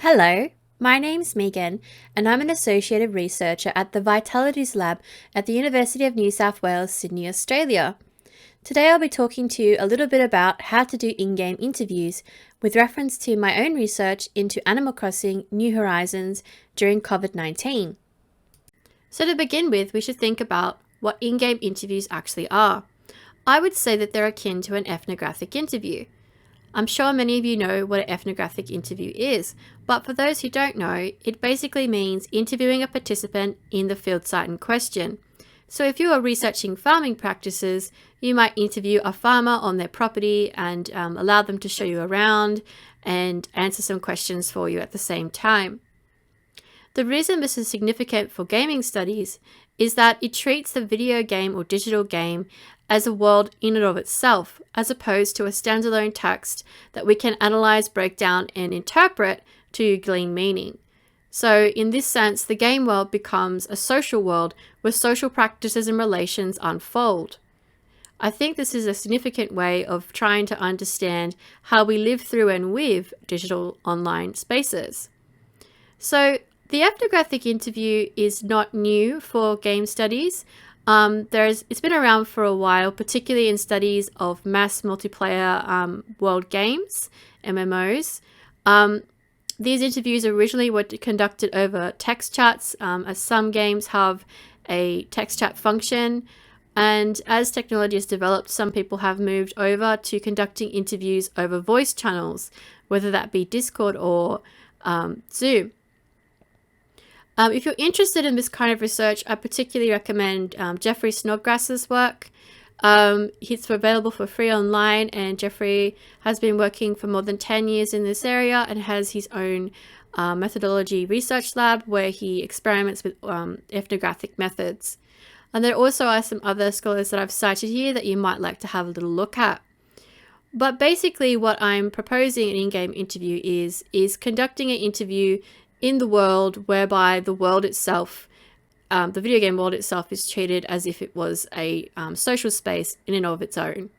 Hello, my name's Megan, and I'm an Associated Researcher at the Vitalities Lab at the University of New South Wales, Sydney, Australia. Today I'll be talking to you a little bit about how to do in-game interviews with reference to my own research into Animal Crossing New Horizons during COVID-19. So to begin with, we should think about what in-game interviews actually are. I would say that they're akin to an ethnographic interview. I'm sure many of you know what an ethnographic interview is, but for those who don't know, it basically means interviewing a participant in the field site in question. So if you are researching farming practices, you might interview a farmer on their property and allow them to show you around and answer some questions for you at the same time. The reason this is significant for gaming studies is that it treats the video game or digital game as a world in and of itself, as opposed to a standalone text that we can analyze, break down, and interpret to glean meaning. So in this sense, the game world becomes a social world where social practices and relations unfold. I think this is a significant way of trying to understand how we live through and with digital online spaces. So the ethnographic interview is not new for game studies. It's been around for a while, particularly in studies of mass multiplayer world games, MMOs. These interviews originally were conducted over text chats, as some games have a text chat function. And as technology has developed, some people have moved over to conducting interviews over voice channels, whether that be Discord or Zoom. If you're interested in this kind of research, I particularly recommend Jeffrey Snodgrass's work. He's available for free online, and Jeffrey has been working for more than 10 years in this area and has his own methodology research lab where he experiments with ethnographic methods. And there also are some other scholars that I've cited here that you might like to have a little look at. But basically what I'm proposing an in-game interview is conducting an interview in the world whereby the world itself, the video game world itself, is treated as if it was a social space in and of its own.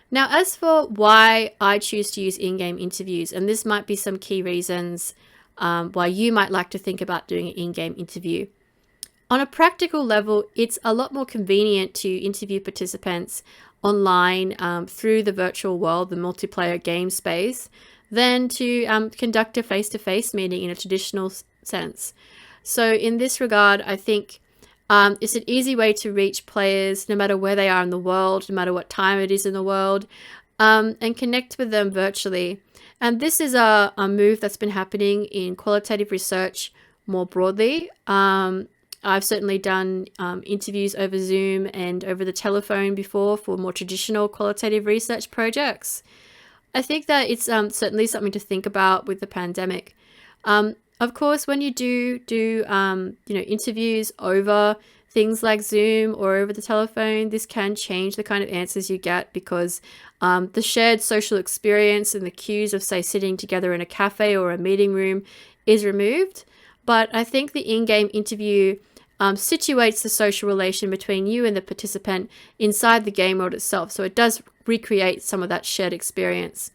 Now, as for why I choose to use in-game interviews, and this might be some key reasons why you might like to think about doing an in-game interview. On a practical level, it's a lot more convenient to interview participants online through the virtual world, the multiplayer game space, than to conduct a face-to-face meeting in a traditional sense. So in this regard, I think it's an easy way to reach players no matter where they are in the world, no matter what time it is in the world, and connect with them virtually. And this is a move that's been happening in qualitative research more broadly. I've certainly done interviews over Zoom and over the telephone before for more traditional qualitative research projects. I think that it's certainly something to think about with the pandemic. Of course, when you do interviews over things like Zoom or over the telephone, this can change the kind of answers you get because the shared social experience and the cues of, say, sitting together in a cafe or a meeting room is removed. But I think the in-game interview situates the social relation between you and the participant inside the game world itself. So it does recreate some of that shared experience.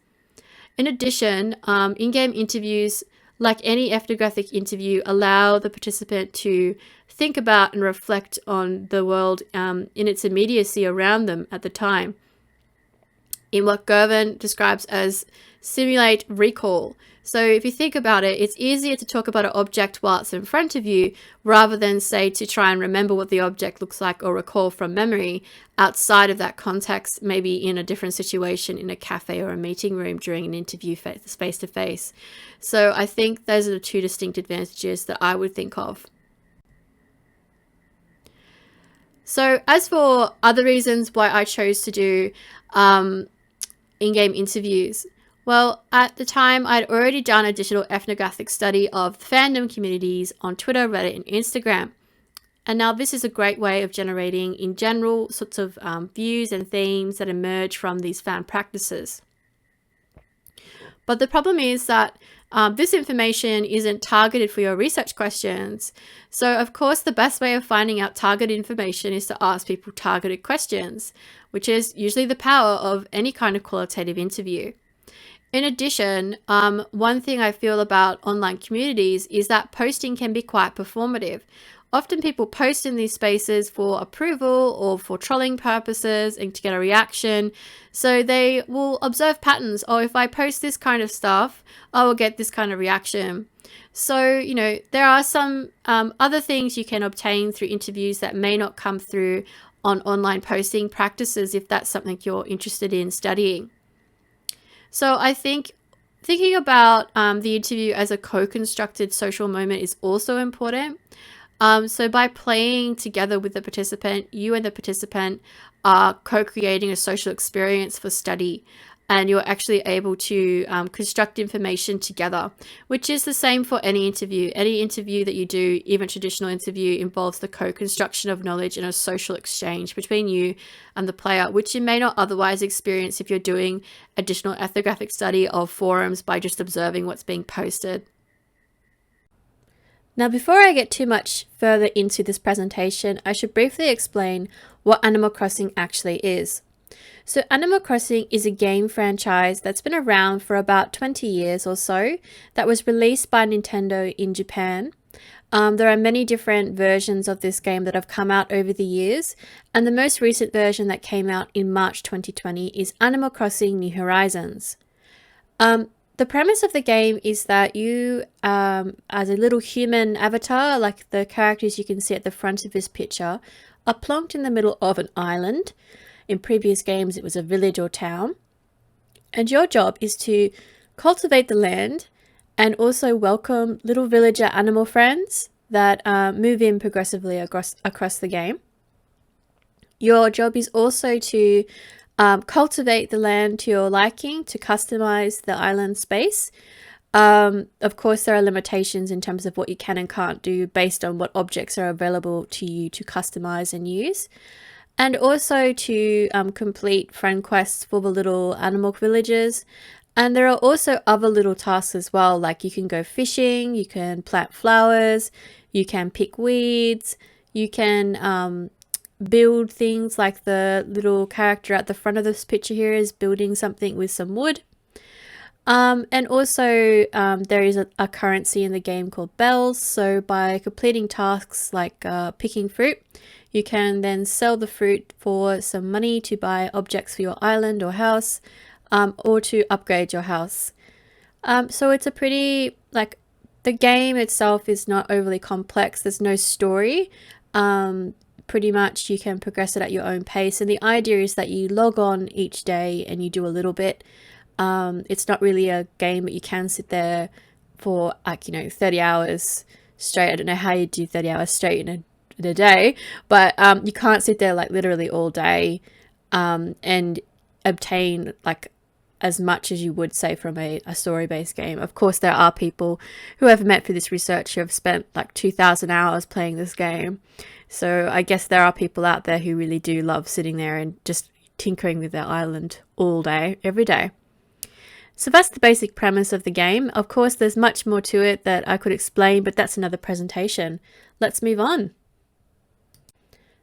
In addition, in-game interviews, like any ethnographic interview, allow the participant to think about and reflect on the world in its immediacy around them at the time, in what Gervin describes as simulate recall. So if you think about it, it's easier to talk about an object while it's in front of you rather than, say, to try and remember what the object looks like or recall from memory outside of that context, maybe in a different situation in a cafe or a meeting room during an interview face-to-face. So I think those are the two distinct advantages that I would think of. So as for other reasons why I chose to do in-game interviews, well, at the time, I'd already done a digital ethnographic study of fandom communities on Twitter, Reddit, and Instagram. And now this is a great way of generating, in general, sorts of views and themes that emerge from these fan practices. But the problem is that this information isn't targeted for your research questions. So, of course, the best way of finding out targeted information is to ask people targeted questions, which is usually the power of any kind of qualitative interview. In addition, one thing I feel about online communities is that posting can be quite performative. Often people post in these spaces for approval or for trolling purposes and to get a reaction. So they will observe patterns. Oh, if I post this kind of stuff, I will get this kind of reaction. So, there are some other things you can obtain through interviews that may not come through on online posting practices if that's something you're interested in studying. So I think thinking about the interview as a co-constructed social moment is also important. So by playing together with the participant, you and the participant are co-creating a social experience for study, and you're actually able to construct information together, which is the same for any interview. Any interview that you do, even traditional interview, involves the co-construction of knowledge and a social exchange between you and the player, which you may not otherwise experience if you're doing additional ethnographic study of forums by just observing what's being posted. Now, before I get too much further into this presentation, I should briefly explain what Animal Crossing actually is. So Animal Crossing is a game franchise that's been around for about 20 years or so, that was released by Nintendo in Japan. There are many different versions of this game that have come out over the years, and the most recent version that came out in March 2020 is Animal Crossing New Horizons. The premise of the game is that you, as a little human avatar, like the characters you can see at the front of this picture, are plonked in the middle of an island. In previous games, it was a village or town. And your job is to cultivate the land and also welcome little villager animal friends that move in progressively across the game. Your job is also to cultivate the land to your liking, to customize the island space. Of course, there are limitations in terms of what you can and can't do based on what objects are available to you to customize and use. And also to complete friend quests for the little animal villagers. And there are also other little tasks as well, like you can go fishing, you can plant flowers, you can pick weeds, you can build things, like the little character at the front of this picture here is building something with some wood. And also there is a currency in the game called bells. So by completing tasks like picking fruit, you can then sell the fruit for some money to buy objects for your island or house, or to upgrade your house. So it's a pretty, the game itself is not overly complex. There's no story. Pretty much you can progress it at your own pace. And the idea is that you log on each day and you do a little bit. It's not really a game that you can sit there for 30 hours straight. I don't know how you do 30 hours straight in a day, but you can't sit there literally all day and obtain as much as you would say from a story-based game. Of course, there are people who I've met for this research who have spent 2,000 hours playing this game. So I guess there are people out there who really do love sitting there and just tinkering with their island all day, every day. So that's the basic premise of the game. Of course, there's much more to it that I could explain, but that's another presentation. Let's move on.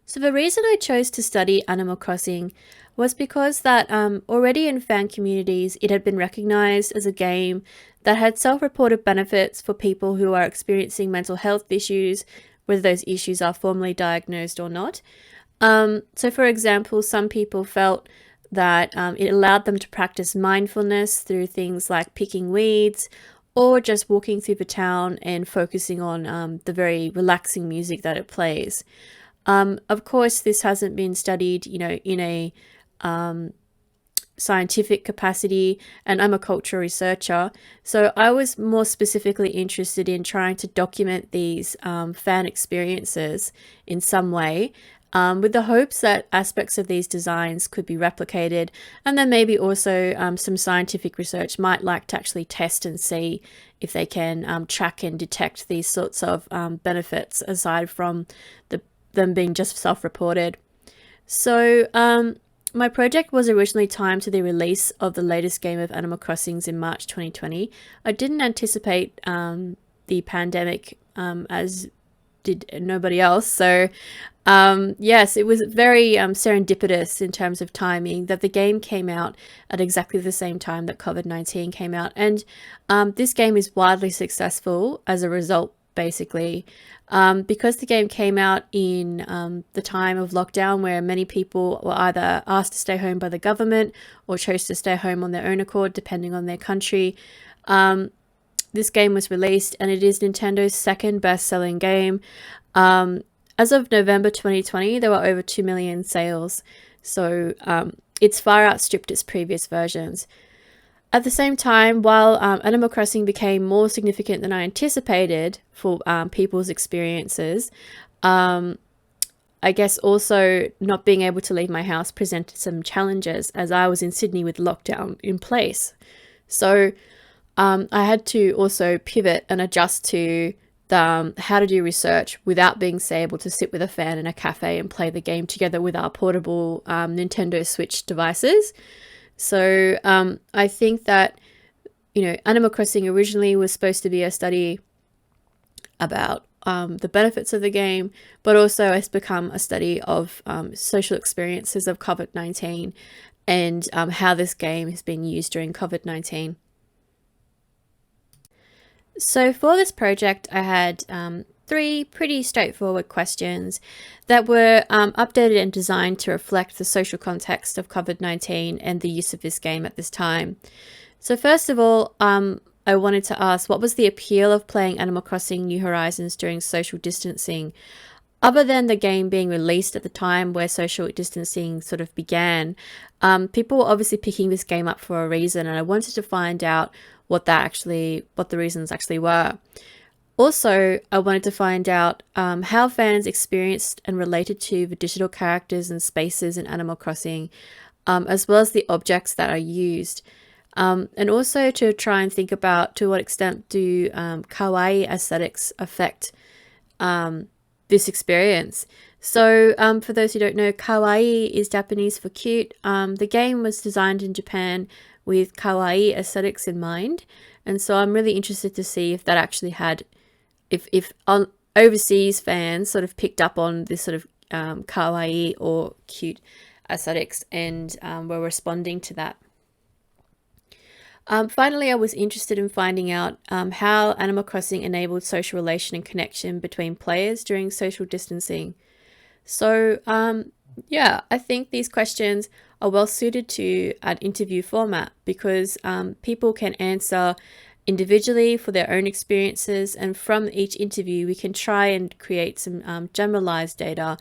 So the reason I chose to study Animal Crossing was because that already in fan communities, it had been recognized as a game that had self-reported benefits for people who are experiencing mental health issues, whether those issues are formally diagnosed or not. So for example, some people felt that it allowed them to practice mindfulness through things like picking weeds or just walking through the town and focusing on the very relaxing music that it plays. Of course, this hasn't been studied, in a scientific capacity, and I'm a cultural researcher. So I was more specifically interested in trying to document these fan experiences in some way, with the hopes that aspects of these designs could be replicated, and then maybe also some scientific research might like to actually test and see if they can track and detect these sorts of benefits aside from them being just self-reported. So my project was originally timed to the release of the latest game of Animal Crossings in March 2020. I didn't anticipate the pandemic as did nobody else. So yes, it was very serendipitous in terms of timing that the game came out at exactly the same time that COVID-19 came out. And this game is widely successful as a result, basically, because the game came out in the time of lockdown, where many people were either asked to stay home by the government or chose to stay home on their own accord, depending on their country. This game was released, and it is Nintendo's second best-selling game. As of November 2020, there were over 2 million sales, so it's far outstripped its previous versions. At the same time, while Animal Crossing became more significant than I anticipated for people's experiences, I guess also not being able to leave my house presented some challenges, as I was in Sydney with lockdown in place. So I had to also pivot and adjust to how to do research without being able to sit with a fan in a cafe and play the game together with our portable Nintendo Switch devices. So I think that, Animal Crossing originally was supposed to be a study about the benefits of the game, but also it's become a study of social experiences of COVID-19 and how this game has been used during COVID-19. So for this project, I had 3 pretty straightforward questions that were updated and designed to reflect the social context of COVID-19 and the use of this game at this time. So first of all, I wanted to ask, what was the appeal of playing Animal Crossing New Horizons during social distancing? Other than the game being released at the time where social distancing sort of began, people were obviously picking this game up for a reason, and I wanted to find out what the reasons actually were. Also, I wanted to find out how fans experienced and related to the digital characters and spaces in Animal Crossing, as well as the objects that are used. And also to try and think about to what extent do kawaii aesthetics affect this experience. So for those who don't know, kawaii is Japanese for cute. The game was designed in Japan with kawaii aesthetics in mind, and so I'm really interested to see if that actually had, if overseas fans sort of picked up on this sort of kawaii or cute aesthetics and were responding to that. Finally, I was interested in finding out how Animal Crossing enabled social relation and connection between players during social distancing. So yeah, I think these questions are well suited to an interview format because people can answer individually for their own experiences, and from each interview we can try and create some generalized data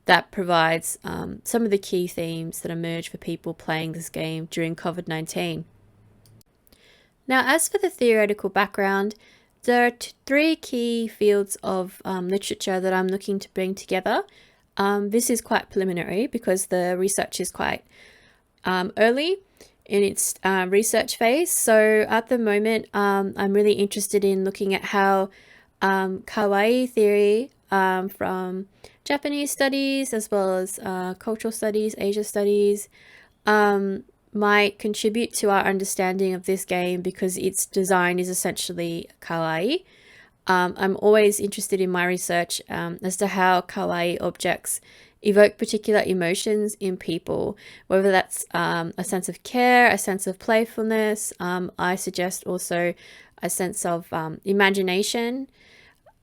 that provides some of the key themes that emerge for people playing this game during COVID-19. Now, as for the theoretical background, there are 3 key fields of literature that I'm looking to bring together. This is quite preliminary because the research is quite early in its research phase. So at the moment, I'm really interested in looking at how kawaii theory from Japanese studies as well as cultural studies, Asia studies, might contribute to our understanding of this game because its design is essentially kawaii. I'm always interested in my research as to how kawaii objects evoke particular emotions in people, whether that's a sense of care, a sense of playfulness. I suggest also a sense of imagination.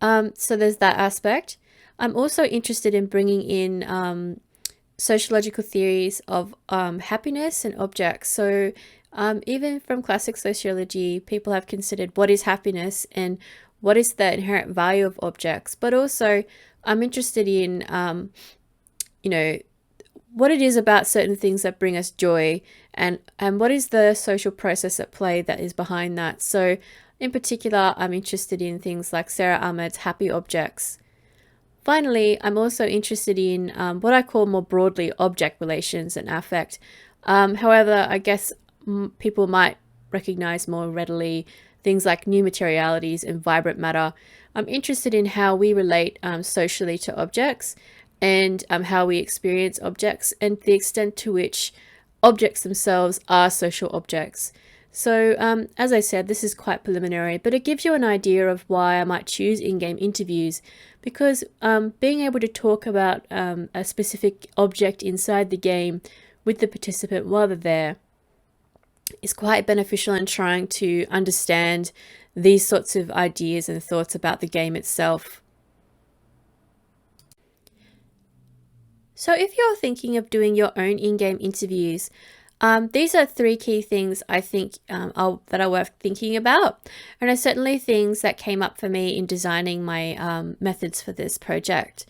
So there's that aspect. I'm also interested in bringing in sociological theories of happiness and objects. So even from classic sociology, people have considered what is happiness and what is the inherent value of objects. But also I'm interested in, what it is about certain things that bring us joy and what is the social process at play that is behind that. So in particular, I'm interested in things like Sarah Ahmed's happy objects. Finally, I'm also interested in what I call more broadly object relations and affect. However, I guess people might recognize more readily things like new materialities and vibrant matter. I'm interested in how we relate socially to objects and how we experience objects and the extent to which objects themselves are social objects. So as I said, this is quite preliminary, but it gives you an idea of why I might choose in-game interviews, because being able to talk about a specific object inside the game with the participant while they're there is quite beneficial in trying to understand these sorts of ideas and thoughts about the game itself. So if you're thinking of doing your own in-game interviews, these are three key things I think that are worth thinking about, and are certainly things that came up for me in designing my methods for this project.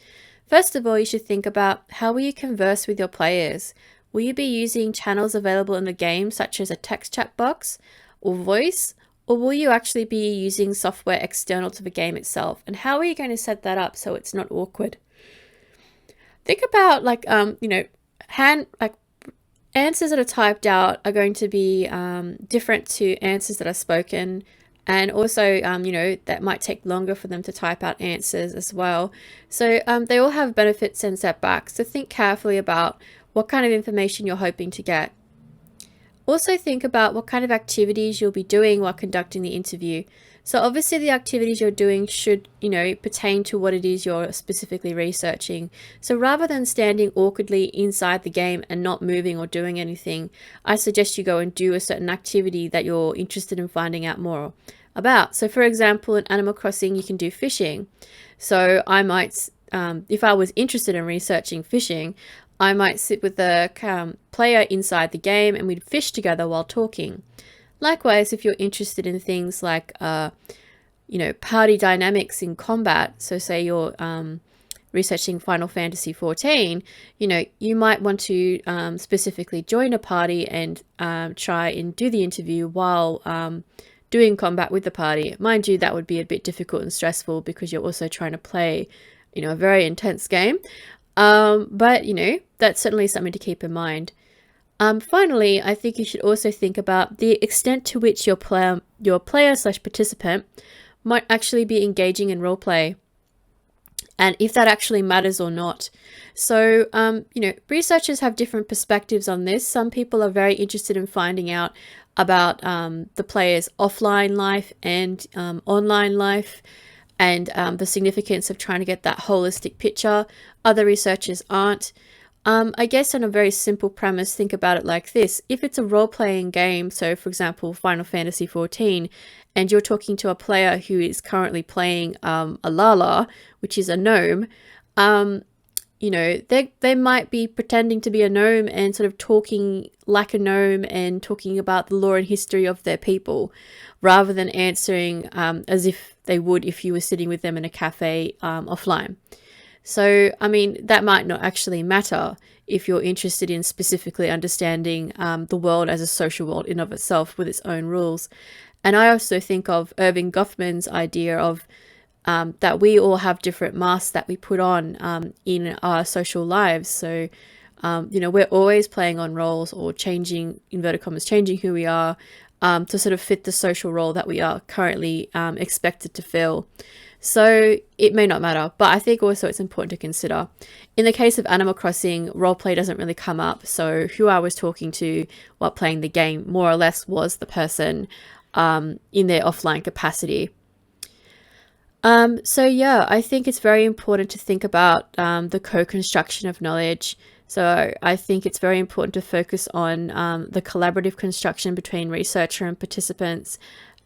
First of all, you should think about how will you converse with your players. Will you be using channels available in the game, such as a text chat box or voice, or will you actually be using software external to the game itself? And how are you going to set that up so it's not awkward? Think about answers that are typed out are going to be different to answers that are spoken, and also that might take longer for them to type out answers as well. So they all have benefits and setbacks. So think carefully about what kind of information you're hoping to get. Also think about what kind of activities you'll be doing while conducting the interview. So obviously the activities you're doing should, pertain to what it is you're specifically researching. So rather than standing awkwardly inside the game and not moving or doing anything, I suggest you go and do a certain activity that you're interested in finding out more about. So for example, in Animal Crossing, you can do fishing. So I might, if I was interested in researching fishing, I might sit with the player inside the game and we'd fish together while talking. Likewise, if you're interested in things like, party dynamics in combat, so say you're researching Final Fantasy XIV, you might want to specifically join a party and try and do the interview while doing combat with the party. Mind you, that would be a bit difficult and stressful because you're also trying to play, a very intense game. But that's certainly something to keep in mind. Finally, I think you should also think about the extent to which your player/participant might actually be engaging in roleplay, and if that actually matters or not. So, researchers have different perspectives on this. Some people are very interested in finding out about the player's offline life and online life, and the significance of trying to get that holistic picture. Other researchers aren't. I guess on a very simple premise, think about it like this. If it's a role-playing game, so for example, Final Fantasy XIV, and you're talking to a player who is currently playing a Lala, which is a gnome, they might be pretending to be a gnome and sort of talking like a gnome and talking about the lore and history of their people, rather than answering as if they would if you were sitting with them in a cafe offline. So, that might not actually matter if you're interested in specifically understanding the world as a social world in of itself with its own rules. And I also think of Irving Goffman's idea of that we all have different masks that we put on in our social lives. So, we're always playing on roles or changing, inverted commas, changing who we are to sort of fit the social role that we are currently expected to fill. So it may not matter, but I think also it's important to consider. In the case of Animal Crossing, roleplay doesn't really come up. So who I was talking to while playing the game more or less was the person in their offline capacity. I think it's very important to think about the co-construction of knowledge. So I think it's very important to focus on the collaborative construction between researcher and participants,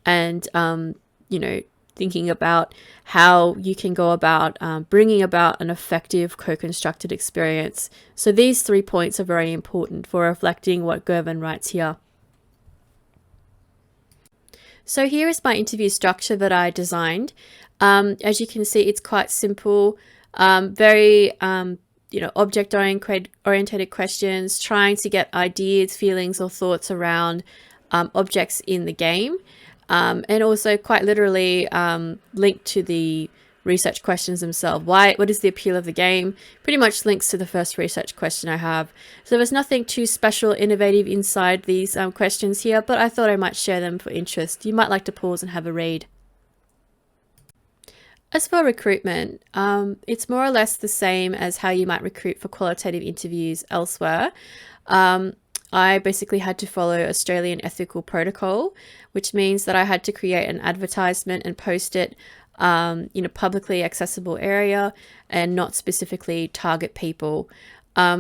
and, thinking about how you can go about bringing about an effective co-constructed experience. So these 3 points are very important for reflecting what Gervin writes here. So here is my interview structure that I designed. As you can see, it's quite simple, very object-oriented questions, trying to get ideas, feelings, or thoughts around objects in the game. And also quite literally linked to the research questions themselves. What is the appeal of the game? Pretty much links to the first research question I have. So there's nothing too special, innovative inside these questions here, but I thought I might share them for interest. You might like to pause and have a read. As for recruitment, it's more or less the same as how you might recruit for qualitative interviews elsewhere. I basically had to follow Australian ethical protocol, which means that I had to create an advertisement and post it in a publicly accessible area and not specifically target people.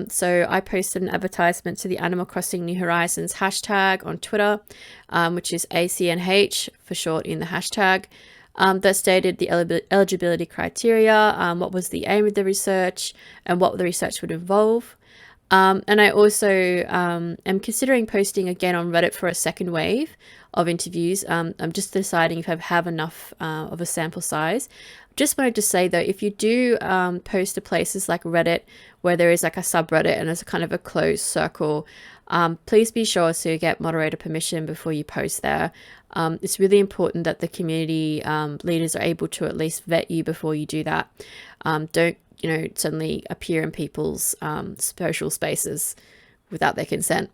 So I posted an advertisement to the Animal Crossing New Horizons hashtag on Twitter, which is ACNH for short in the hashtag, that stated the eligibility criteria, what was the aim of the research, and what the research would involve. And I also am considering posting again on Reddit for a second wave of interviews. I'm just deciding if I have enough of a sample size. Just wanted to say though, if you do post to places like Reddit, where there is like a subreddit and it's kind of a closed circle, please be sure to get moderator permission before you post there. It's really important that the community leaders are able to at least vet you before you do that. Don't suddenly appear in people's social spaces without their consent.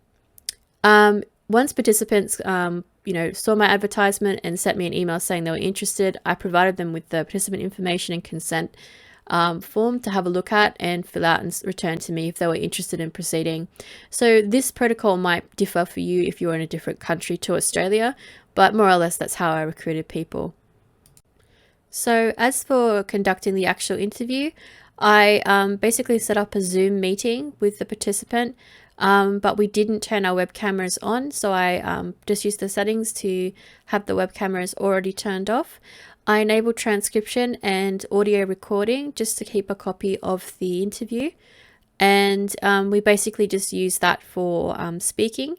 Once participants, saw my advertisement and sent me an email saying they were interested, I provided them with the participant information and consent form to have a look at and fill out and return to me if they were interested in proceeding. So this protocol might differ for you if you're in a different country to Australia, but more or less that's how I recruited people. So as for conducting the actual interview, I basically set up a Zoom meeting with the participant, but we didn't turn our web cameras on, so I just used the settings to have the web cameras already turned off. I enabled transcription and audio recording just to keep a copy of the interview, and we basically just used that for speaking.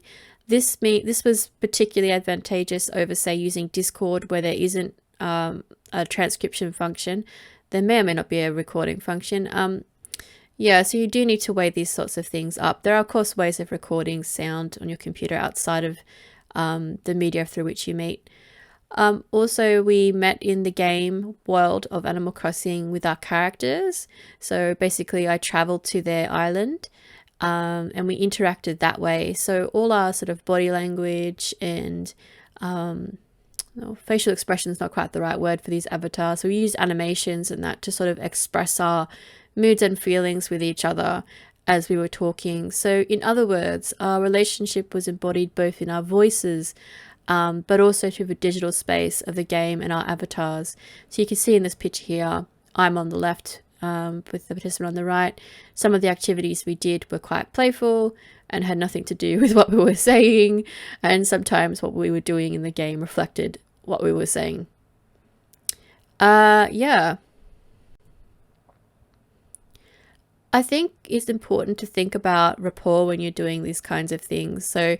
This was particularly advantageous over, say, using Discord, where there isn't a transcription function. There may or may not be a recording function. So you do need to weigh these sorts of things up. There are, of course, ways of recording sound on your computer outside of the media through which you meet. Also, we met in the game world of Animal Crossing with our characters. So basically, I traveled to their island and we interacted that way. So all our sort of body language and facial expression is not quite the right word for these avatars. So we used animations and that to sort of express our moods and feelings with each other as we were talking. So in other words, our relationship was embodied both in our voices, but also through the digital space of the game and our avatars. So you can see in this picture here, I'm on the left with the participant on the right. Some of the activities we did were quite playful and had nothing to do with what we were saying, and sometimes what we were doing in the game reflected what we were saying. I think it's important to think about rapport when you're doing these kinds of things. So,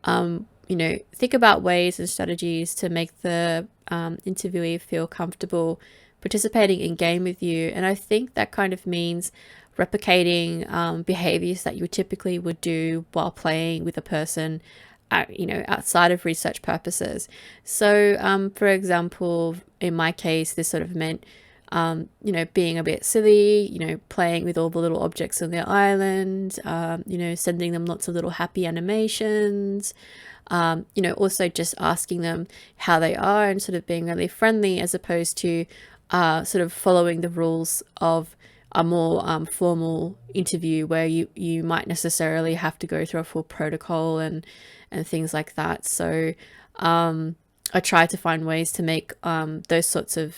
think about ways and strategies to make the interviewee feel comfortable participating in game with you. And I think that kind of means replicating behaviors that you typically would do while playing with a person, outside of research purposes. So, for example, in my case, this sort of meant being a bit silly, playing with all the little objects on their island, sending them lots of little happy animations, also just asking them how they are and sort of being really friendly, as opposed to sort of following the rules of a more formal interview where you might necessarily have to go through a full protocol and things like that. So I try to find ways to make those sorts of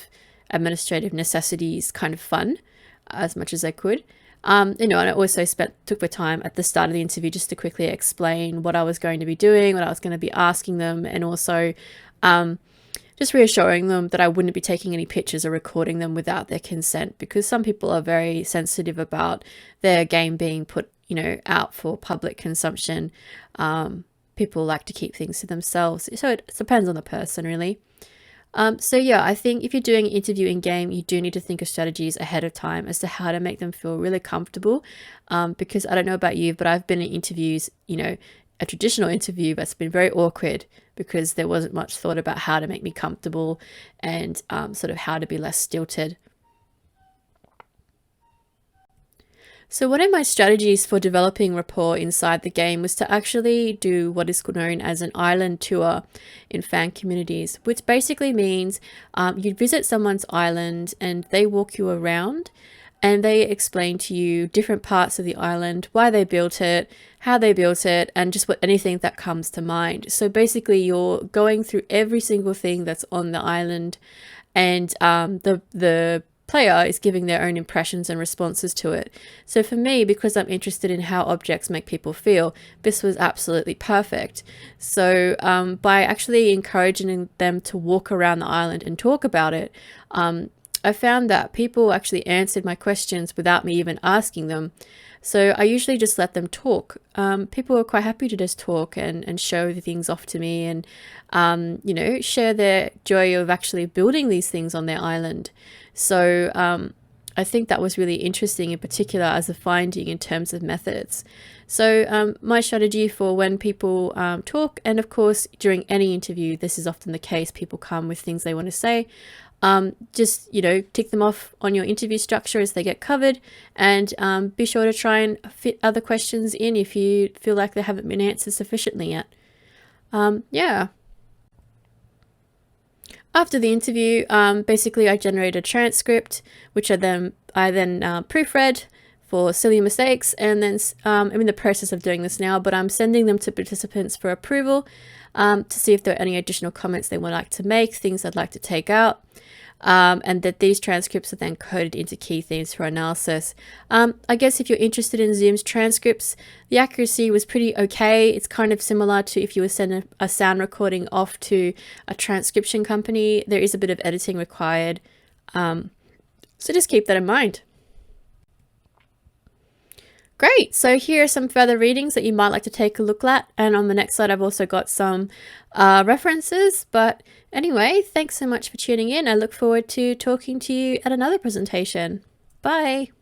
administrative necessities kind of fun as much as I could. And I also took the time at the start of the interview just to quickly explain what I was going to be doing, what I was going to be asking them, and also just reassuring them that I wouldn't be taking any pictures or recording them without their consent, because some people are very sensitive about their game being put, out for public consumption. People like to keep things to themselves. So it depends on the person, really. I think if you're doing an interview in game, you do need to think of strategies ahead of time as to how to make them feel really comfortable. Because I don't know about you, but I've been in interviews, a traditional interview that's been very awkward because there wasn't much thought about how to make me comfortable and sort of how to be less stilted. So one of my strategies for developing rapport inside the game was to actually do what is known as an island tour in fan communities, which basically means you visit someone's island and they walk you around. and they explain to you different parts of the island, why they built it, how they built it, and just anything that comes to mind. So basically you're going through every single thing that's on the island, and the player is giving their own impressions and responses to it. So for me, because I'm interested in how objects make people feel, this was absolutely perfect. So by actually encouraging them to walk around the island and talk about it, I found that people actually answered my questions without me even asking them. So I usually just let them talk. People are quite happy to just talk and show the things off to me, and you know, share their joy of actually building these things on their island. So I think that was really interesting, in particular as a finding in terms of methods. So my strategy for when people talk, and of course during any interview, this is often the case, people come with things they want to say. Just, you know, tick them off on your interview structure as they get covered, and be sure to try and fit other questions in if you feel like they haven't been answered sufficiently yet. Yeah. After the interview, basically I generated a transcript, which I then proofread for silly mistakes, and then I'm in the process of doing this now, but I'm sending them to participants for approval to see if there are any additional comments they would like to make, things I'd like to take out. And that these transcripts are then coded into key themes for analysis. I guess if you're interested in Zoom's transcripts, the accuracy was pretty okay. It's kind of similar to if you were sending a sound recording off to a transcription company. There is a bit of editing required. So just keep that in mind. Great, so here are some further readings that you might like to take a look at, and on the next slide I've also got some references. But anyway, thanks so much for tuning in. I look forward to talking to you at another presentation. Bye!